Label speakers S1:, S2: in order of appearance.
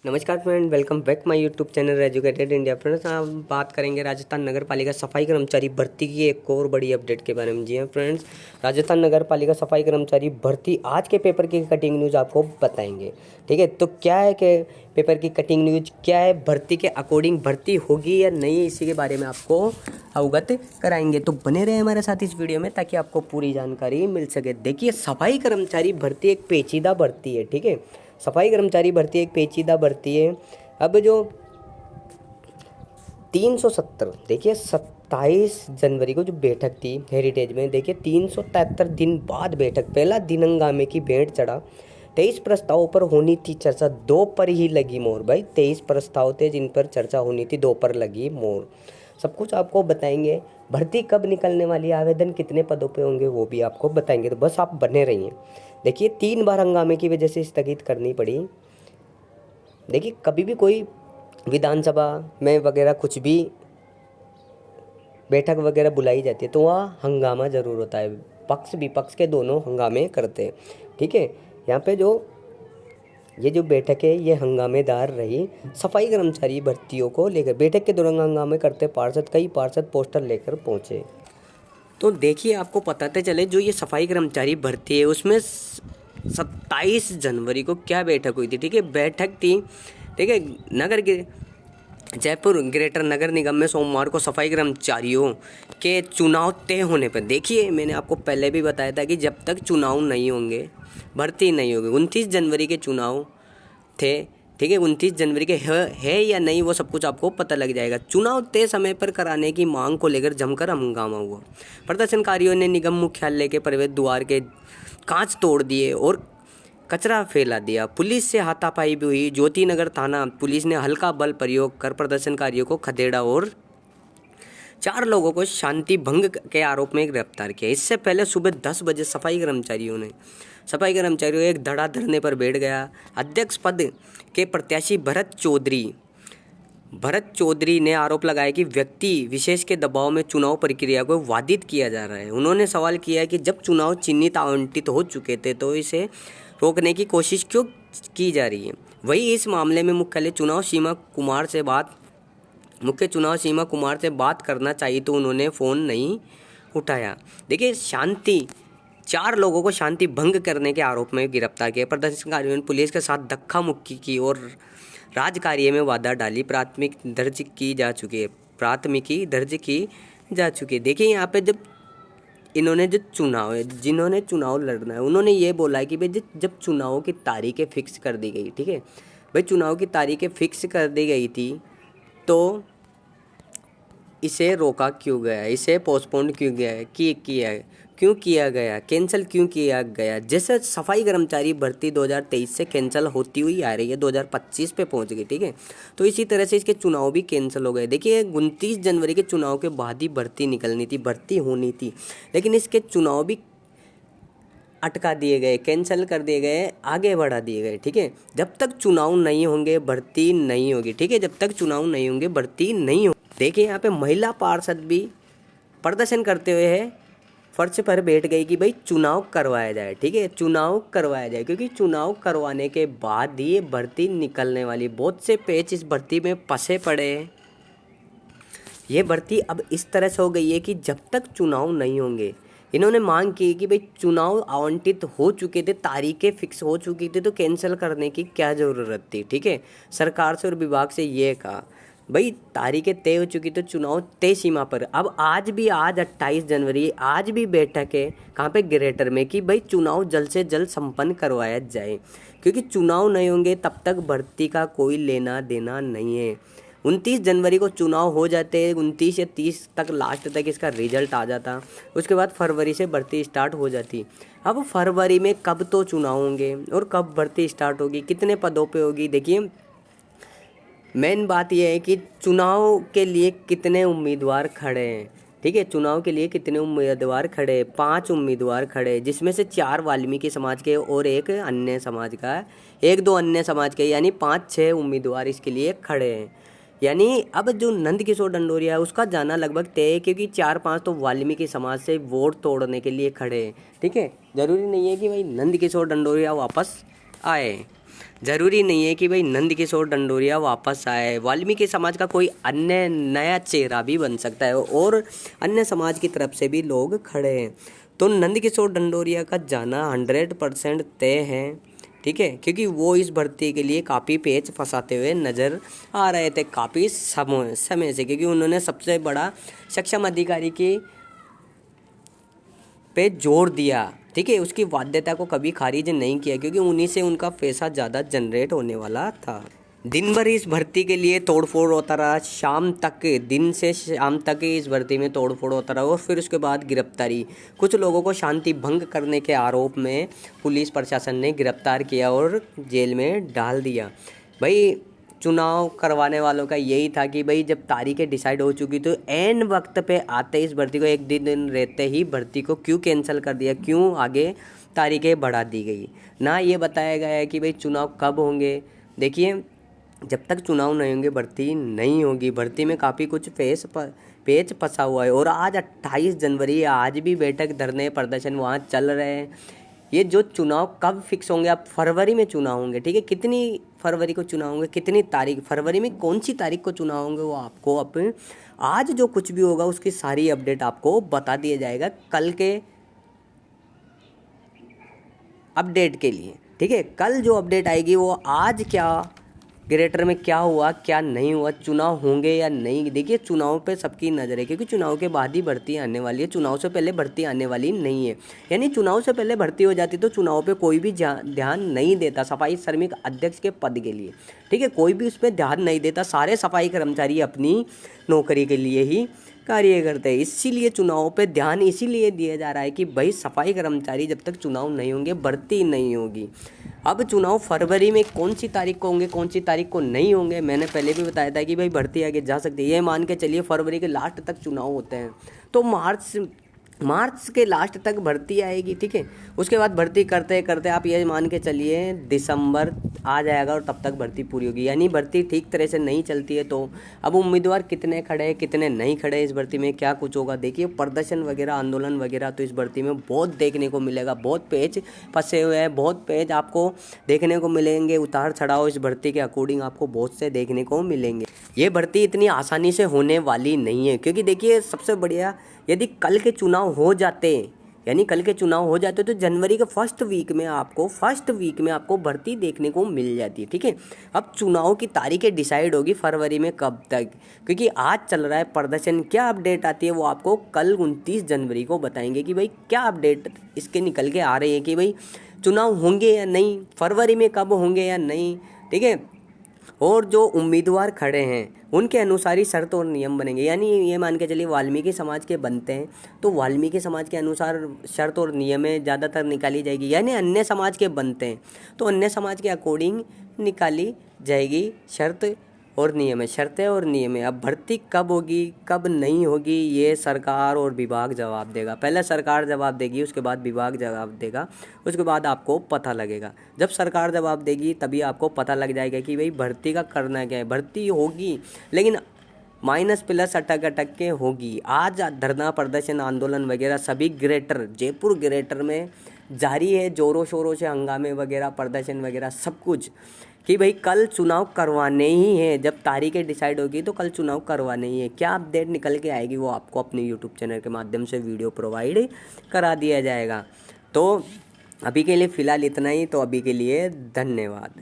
S1: नमस्कार friend, welcome back my YouTube channel educated India. Friends, हम बात करेंगे राजस्थान नगर पालिका सफाई कर्मचारी भर्ती की एक और बड़ी अपडेट के बारे में। जी हाँ फ्रेंड्स, राजस्थान नगर पालिका सफाई कर्मचारी भर्ती आज के पेपर की कटिंग न्यूज़ आपको बताएंगे। ठीक है, तो क्या है कि पेपर की कटिंग न्यूज़ क्या है, भर्ती के अकॉर्डिंग भर्ती होगी या नहीं, इसी के बारे में आपको अवगत कराएंगे। तो बने रहे हमारे साथ इस वीडियो में ताकि आपको पूरी जानकारी मिल सके। देखिए, सफाई कर्मचारी भर्ती एक पेचीदा भर्ती है। ठीक है, सफाई कर्मचारी भर्ती एक पेचीदा भर्ती है। अब जो 370, देखिए 27 जनवरी को जो बैठक थी हेरिटेज में, देखिए 373 दिन बाद बैठक, पहला दिन हंगामे की भेंट चढ़ा। 23 प्रस्तावों पर होनी थी चर्चा, 2 पर ही लगी मोहर। भाई 23 प्रस्ताव थे जिन पर चर्चा होनी थी, 2 पर लगी मोहर। सब कुछ आपको बताएंगे। भर्ती कब निकलने वाली है, आवेदन कितने पदों पे होंगे, वो भी आपको बताएंगे। तो बस आप बने रहिए। देखिए, 3 बार हंगामे की वजह से स्थगित करनी पड़ी। देखिए, कभी भी कोई विधानसभा में वगैरह कुछ भी बैठक वगैरह बुलाई जाती है तो वहाँ हंगामा ज़रूर होता है। पक्ष विपक्ष के दोनों हंगामे करते हैं। ठीक है, यहाँ पे ये जो बैठक है ये हंगामेदार रही। सफाई कर्मचारी भर्तियों को लेकर बैठक के दौरान हंगामे करते कई पार्षद पोस्टर लेकर पहुंचे। तो देखिए, आपको पता चले जो ये सफाई कर्मचारी भर्ती है उसमें 27 जनवरी को क्या बैठक हुई थी। ठीक है, बैठक थी। ठीक है, जयपुर ग्रेटर नगर निगम में सोमवार को सफाई कर्मचारियों के चुनाव तय होने पर। देखिए, मैंने आपको पहले भी बताया था कि जब तक चुनाव नहीं होंगे भर्ती नहीं होगी। 29 जनवरी के चुनाव थे। ठीक है, 29 जनवरी के है या नहीं वो सब कुछ आपको पता लग जाएगा। चुनाव तय समय पर कराने की मांग को लेकर जमकर हंगामा हुआ। प्रदर्शनकारियों ने निगम मुख्यालय के प्रवेश द्वार के कांच तोड़ दिए और कचरा फैला दिया। पुलिस से हाथापाई भी हुई। ज्योति नगर थाना पुलिस ने हल्का बल प्रयोग कर प्रदर्शनकारियों को खदेड़ा और 4 लोगों को शांति भंग के आरोप में गिरफ्तार किया। इससे पहले सुबह 10 बजे सफाई कर्मचारियों एक धड़ा धरने पर बैठ गया। अध्यक्ष पद के प्रत्याशी भरत चौधरी ने आरोप लगाया कि व्यक्ति विशेष के दबाव में चुनाव प्रक्रिया को बाधित किया जा रहा है। उन्होंने सवाल किया कि जब चुनाव चिन्हित आवंटित हो चुके थे तो इसे रोकने की कोशिश क्यों की जा रही है। वहीं इस मामले में मुख्य चुनाव सीमा कुमार से बात करना चाहिए तो उन्होंने फ़ोन नहीं उठाया। देखिए, 4 लोगों को शांति भंग करने के आरोप में गिरफ्तार किया। प्रदर्शनकारियों ने पुलिस के साथ धक्का मुक्की की और राजकार्य में बाधा डाली। प्राथमिकी दर्ज की जा चुकी है। देखिए, यहाँ पे जिन्होंने चुनाव लड़ना है उन्होंने ये बोला है कि भाई जब चुनाव की तारीखें फिक्स कर दी गई। ठीक है भाई, चुनाव की तारीखें फिक्स कर दी गई थी तो इसे रोका क्यों गया, इसे पोस्टपोन क्यों किया गया, कैंसिल क्यों किया गया। जैसे सफाई कर्मचारी भर्ती 2023 से कैंसिल होती हुई आ रही है, 2025 पे पहुंच गई। ठीक है, तो इसी तरह से इसके चुनाव भी कैंसिल हो गए। देखिए, 29 जनवरी के चुनाव के बाद ही भर्ती निकलनी थी, भर्ती होनी थी, लेकिन इसके चुनाव भी अटका दिए गए, कैंसिल कर दिए गए, आगे बढ़ा दिए गए। ठीक है, जब तक चुनाव नहीं होंगे भर्ती नहीं होगी। ठीक है, जब तक चुनाव नहीं होंगे भर्ती नहीं होगी। देखिए, यहाँ पे महिला पार्षद भी प्रदर्शन करते हुए है फर्श पर बैठ गई कि भाई चुनाव करवाया जाए। ठीक है, चुनाव करवाया जाए, क्योंकि चुनाव करवाने के बाद ही ये भर्ती निकलने वाली। बहुत से पेच इस भर्ती में फंसे पड़े हैं। ये भर्ती अब इस तरह से हो गई है कि जब तक चुनाव नहीं होंगे, इन्होंने मांग की कि भाई चुनाव आवंटित हो चुके थे, तारीखें फिक्स हो चुकी थी, तो कैंसिल करने की क्या ज़रूरत थी। ठीक है, सरकार से और विभाग से ये कहा भाई तारीखें तय हो चुकी तो चुनाव तय सीमा पर। अब आज 28 जनवरी आज भी बैठक है कहाँ पे, ग्रेटर में, कि भाई चुनाव जल्द से जल्द संपन्न करवाया जाए, क्योंकि चुनाव नहीं होंगे तब तक भर्ती का कोई लेना देना नहीं है। 29 जनवरी को चुनाव हो जाते हैं, 29 या 30 तक लास्ट तक इसका रिजल्ट आ जाता, उसके बाद फरवरी से भर्ती स्टार्ट हो जाती। अब फरवरी में कब तो चुनाव होंगे और कब भर्ती स्टार्ट होगी, कितने पदों पे होगी। देखिए, मेन बात यह है कि चुनाव के लिए कितने उम्मीदवार खड़े हैं। ठीक है, चुनाव के लिए कितने उम्मीदवार खड़े, 5 उम्मीदवार खड़े, जिसमें से 4 वाल्मीकि समाज के और एक अन्य समाज का, 1-2 अन्य समाज के, यानी 5-6 उम्मीदवार इसके लिए खड़े हैं। यानी अब जो नंदकिशोर डंडोरिया है उसका जाना लगभग तय है, क्योंकि 4-5 तो वाल्मीकि समाज से वोट तोड़ने के लिए खड़े हैं। ठीक है, ज़रूरी नहीं है कि भाई नंदकिशोर डंडोरिया वापस आए। जरूरी नहीं है कि भाई नंदकिशोर डंडोरिया वापस आए, वाल्मीकि समाज का कोई अन्य नया चेहरा भी बन सकता है और अन्य समाज की तरफ से भी लोग खड़े हैं। तो नंदकिशोर डंडोरिया का जाना 100% तय है, ठीक है, क्योंकि वो इस भर्ती के लिए काफ़ी पेच फंसाते हुए नज़र आ रहे थे काफ़ी समय से, क्योंकि उन्होंने सबसे बड़ा सक्षम अधिकारी की पे जोर दिया, ठीक है, उसकी बाध्यता को कभी खारिज नहीं किया, क्योंकि उन्हीं से उनका पैसा ज़्यादा जनरेट होने वाला था। दिन भर इस भर्ती के लिए तोड़फोड़ होता रहा, शाम तक, दिन से शाम तक इस भर्ती में तोड़फोड़ होता रहा और फिर उसके बाद गिरफ्तारी। कुछ लोगों को शांति भंग करने के आरोप में पुलिस प्रशासन ने गिरफ्तार किया और जेल में डाल दिया। भाई चुनाव करवाने वालों का यही था कि भाई जब तारीखें डिसाइड हो चुकी तो एन वक्त पे आते इस भर्ती को एक दिन रहते ही भर्ती को क्यों कैंसिल कर दिया, क्यों आगे तारीखें बढ़ा दी गई। ना ये बताया गया है कि भाई चुनाव कब होंगे। देखिए जब तक चुनाव नहीं होंगे भर्ती नहीं होगी। भर्ती में काफ़ी कुछ पेच फंसा हुआ है और आज 28 जनवरी, आज भी बैठक धरने प्रदर्शन वहाँ चल रहे हैं। ये जो चुनाव कब फिक्स होंगे, अब फरवरी में चुनाव होंगे, ठीक है, कितनी फरवरी को चुनाव होंगे, कितनी तारीख फरवरी में, कौन सी तारीख को चुनाव होंगे, वो आपको अब आज जो कुछ भी होगा उसकी सारी अपडेट आपको बता दिया जाएगा कल के अपडेट के लिए, ठीक है। कल जो अपडेट आएगी वो आज क्या ग्रेटर में क्या हुआ क्या नहीं हुआ, चुनाव होंगे या नहीं। देखिए चुनाव पे सबकी नज़र है, क्योंकि चुनाव के बाद ही भर्ती आने वाली है, चुनाव से पहले भर्ती आने वाली नहीं है। यानी चुनाव से पहले भर्ती हो जाती तो चुनाव पे कोई भी ध्यान नहीं देता सफाई श्रमिक अध्यक्ष के पद के लिए, ठीक है, कोई भी उस पर ध्यान नहीं देता। सारे सफाई कर्मचारी अपनी नौकरी के लिए ही कार्य करते हैं, इसीलिए चुनाव पे ध्यान इसीलिए दिया जा रहा है कि भाई सफाई कर्मचारी जब तक चुनाव नहीं होंगे भर्ती नहीं होगी। अब चुनाव फरवरी में कौन सी तारीख को होंगे, कौन सी तारीख को नहीं होंगे, मैंने पहले भी बताया था कि भाई भर्ती आगे जा सकती है। ये मान के चलिए फरवरी के लास्ट तक चुनाव होते हैं तो मार्च के लास्ट तक भर्ती आएगी, ठीक है। उसके बाद भर्ती करते करते आप ये मान के चलिए दिसंबर आ जाएगा और तब तक भर्ती पूरी होगी। यानी भर्ती ठीक तरह से नहीं चलती है तो अब उम्मीदवार कितने खड़े हैं कितने नहीं खड़े हैं, इस भर्ती में क्या कुछ होगा। देखिए प्रदर्शन वगैरह आंदोलन वगैरह तो इस भर्ती में बहुत देखने को मिलेगा, बहुत पेच फंसे हुए हैं, बहुत पेच आपको देखने को मिलेंगे, उतार चढ़ाव इस भर्ती के अकॉर्डिंग आपको बहुत से देखने को मिलेंगे। ये भर्ती इतनी आसानी से होने वाली नहीं है, क्योंकि देखिए सबसे बढ़िया यदि कल के चुनाव हो जाते, यानी कल के चुनाव हो जाते तो जनवरी के फर्स्ट वीक में आपको भर्ती देखने को मिल जाती है, ठीक है। अब चुनाव की तारीखें डिसाइड होगी फरवरी में कब तक, क्योंकि आज चल रहा है प्रदर्शन। क्या अपडेट आती है वो आपको कल 29 जनवरी को बताएंगे कि भाई क्या अपडेट इसके निकल के आ रही है कि भाई चुनाव होंगे या नहीं, फरवरी में कब होंगे या नहीं, ठीक है। और जो उम्मीदवार खड़े हैं उनके अनुसार ही शर्त और नियम बनेंगे। यानी ये मान के चलिए वाल्मीकि समाज के बनते हैं तो वाल्मीकि समाज के अनुसार शर्त और नियमें ज़्यादातर निकाली जाएगी। यानी अन्य समाज के बनते हैं तो अन्य समाज के अकॉर्डिंग निकाली जाएगी शर्त और नियम है, शर्तें और नियम है। अब भर्ती कब होगी कब नहीं होगी ये सरकार और विभाग जवाब देगा। पहले सरकार जवाब देगी, उसके बाद विभाग जवाब देगा, उसके बाद आपको पता लगेगा। जब सरकार जवाब देगी तभी आपको पता लग जाएगा कि भाई भर्ती का करना क्या है। भर्ती होगी लेकिन माइनस प्लस अटक अटक के होगी। आज धरना प्रदर्शन आंदोलन वगैरह सभी ग्रेटर जयपुर ग्रेटर में जारी है, जोरों शोरों से हंगामे वगैरह प्रदर्शन वगैरह सब कुछ, कि भाई कल चुनाव करवाने ही है। जब तारीखें डिसाइड होगी तो कल चुनाव करवाने ही है। क्या अपडेट निकल के आएगी वो आपको अपने यूट्यूब चैनल के माध्यम से वीडियो प्रोवाइड करा दिया जाएगा। तो अभी के लिए फ़िलहाल इतना ही, तो अभी के लिए धन्यवाद।